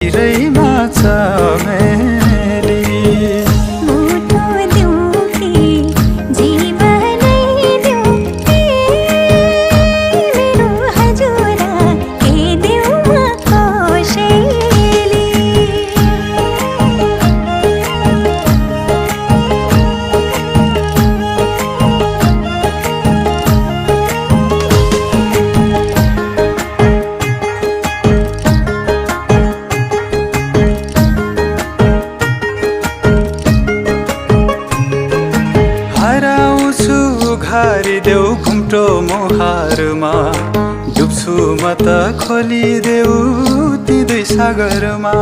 तिरैमा छ मेली मुटु दिउँ कि जीवनै दिउँ मेरो हजुरा के दिउँ म कसैले हराउँछु घारिदेऊ घुम्टो मुहारमा डुब्छु म त खोलिदेऊ ती दुई सागरमा